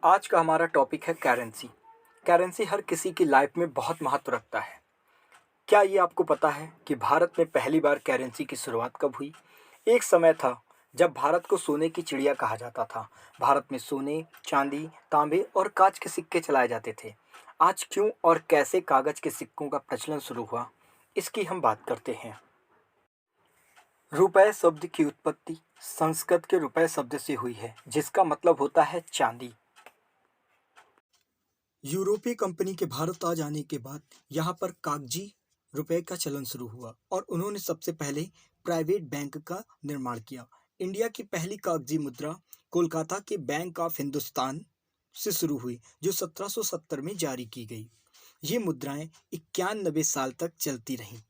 आज का हमारा टॉपिक है करेंसी। करेंसी हर किसी की लाइफ में बहुत महत्व रखता है। क्या ये आपको पता है कि भारत में पहली बार करेंसी की शुरुआत कब हुई? एक समय था जब भारत को सोने की चिड़िया कहा जाता था। भारत में सोने, चांदी, तांबे और कांच के सिक्के चलाए जाते थे। आज क्यों और कैसे कागज के सिक्कों का प्रचलन शुरू हुआ, इसकी हम बात करते हैं। रुपए शब्द की उत्पत्ति संस्कृत के रुपए शब्द से हुई है, जिसका मतलब होता है चांदी। यूरोपीय कंपनी के भारत आ जाने के बाद यहाँ पर कागजी रुपए का चलन शुरू हुआ और उन्होंने सबसे पहले प्राइवेट बैंक का निर्माण किया। इंडिया की पहली कागजी मुद्रा कोलकाता के बैंक ऑफ हिंदुस्तान से शुरू हुई, जो 1770 में जारी की गई। ये मुद्राएं 91 साल तक चलती रहीं।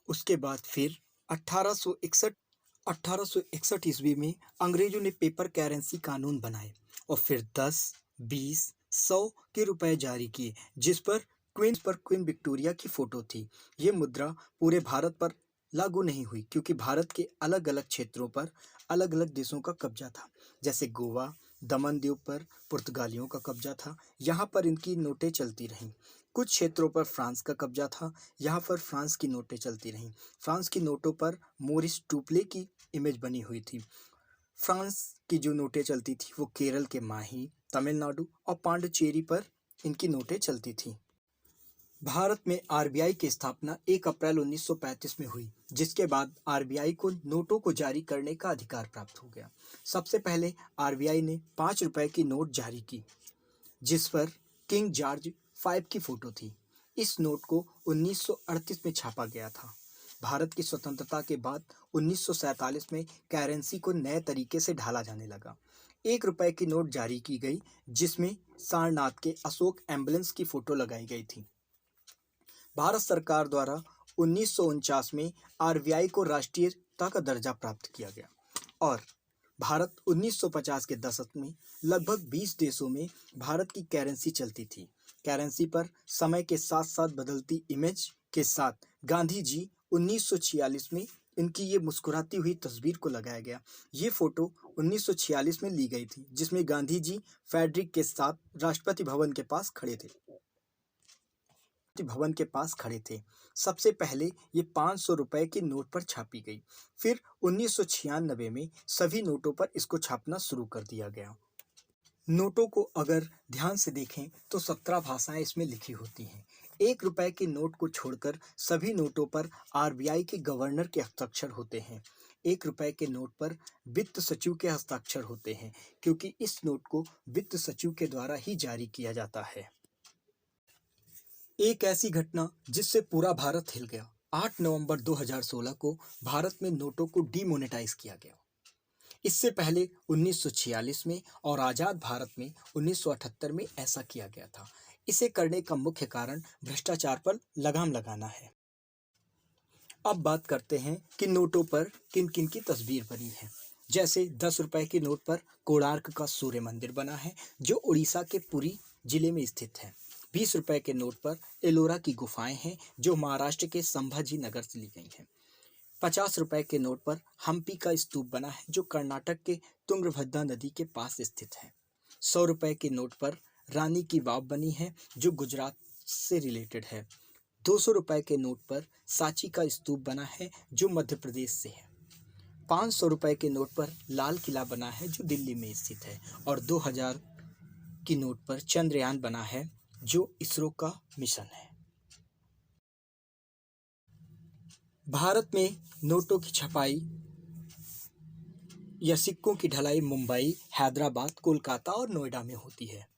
उसके बाद फिर 1861 ईस्वी में अंग्रेजों ने पेपर करेंसी कानून बनाए और फिर 10, 20, 100 के रुपए जारी किए, जिस पर क्वीन विक्टोरिया की फोटो थी। ये मुद्रा पूरे भारत पर लागू नहीं हुई क्योंकि भारत के अलग अलग क्षेत्रों पर अलग अलग देशों का कब्जा था। जैसे गोवा, दमन दीव पर पुर्तगालियों का कब्जा था, यहाँ पर इनकी नोटें चलती रहीं। कुछ क्षेत्रों पर फ्रांस का कब्जा था, यहाँ पर फ्रांस की नोटें चलती रहीं। फ्रांस की नोटों पर मोरिस टूपले की इमेज बनी हुई थी। फ्रांस की जो नोटें चलती थी वो केरल के माही, तमिलनाडु और पांडिचेरी पर इनकी नोटें चलती थीं। भारत में आरबीआई की स्थापना 1 अप्रैल 1935 में हुई, जिसके बाद आरबीआई को नोटों को जारी करने का अधिकार प्राप्त हो गया। सबसे पहले आरबीआई ने 5 रुपए की नोट जारी की, जिस पर किंग जॉर्ज 5 की फोटो थी। इस नोट को 1938 में छापा गया था। भारत की स्वतंत्रता के बाद 1947 में करेंसी को नए तरीके से ढाला जाने लगा। 1 रुपए की नोट जारी की गई, जिसमें सारनाथ के अशोक एम्बुलेंस की फोटो लगाई गई थी। भारत सरकार द्वारा 1949 में आरबीआई को राष्ट्रीयता का दर्जा प्राप्त किया गया और भारत 1950 के दशक में लगभग 20 देशों में भारत की करेंसी चलती थी। करेंसी पर समय के साथ साथ बदलती इमेज के साथ गांधी जी 1946 में इनकी ये मुस्कुराती हुई तस्वीर को लगाया गया। ये फोटो 1946 में ली गई थी, जिसमें गांधी जी फेडरिक के साथ राष्ट्रपति भवन के पास खड़े थे। सबसे पहले ये 500 रुपए के नोट पर छापी गई। फिर 1996 में सभी नोटों पर इसको छापना शुरू कर दिया गया। नोटों को अगर ध्यान से देखें तो 17 भाषाएं इसमें लिखी होती हैं। 1 रुपए के नोट को छोड़कर सभी नोटों पर आरबीआई के गवर्नर के हस्ताक्षर होते हैं। 1 रुपए के नोट पर वित्त सचिव के हस्ताक्षर होते हैं, क्योंकि इस नोट को वित्त सचिव के द्वारा ही जारी किया जाता है। एक ऐसी घटना जिससे पूरा भारत हिल गया। 8 नवंबर 2016 को भारत में नोटों को डीमोनेटाइज किया गया। इससे पहले 1946 में और आज़ाद भारत में 1978 में ऐसा किया गया था। इसे करने का मुख्य कारण भ्रष्टाचार पर लगाम लगाना है। अब बात करते हैं कि नोटों पर किन किन की तस्वीर बनी है। जैसे 10 रुपए की नोट पर कोणार्क का सूर्य मंदिर बना है, जो उड़ीसा के पुरी जिले में स्थित है। 20 रुपए के नोट पर एलोरा की गुफाएं हैं, जो महाराष्ट्र के संभाजी नगर से ली गई हैं। 50 रुपए के नोट पर हम्पी का स्तूप बना है, जो कर्नाटक के तुंगभद्रा नदी के पास स्थित है। 100 रुपए के नोट पर रानी की वाव बनी है, जो गुजरात से रिलेटेड है। 200 रुपए के नोट पर सांची का स्तूप बना है, जो मध्य प्रदेश से है। 500 रुपए के नोट पर लाल किला बना है, जो दिल्ली में स्थित है। और 2000 की नोट पर चंद्रयान बना है, जो इसरो का मिशन है। भारत में नोटों की छपाई या सिक्कों की ढलाई मुंबई, हैदराबाद, कोलकाता और नोएडा में होती है।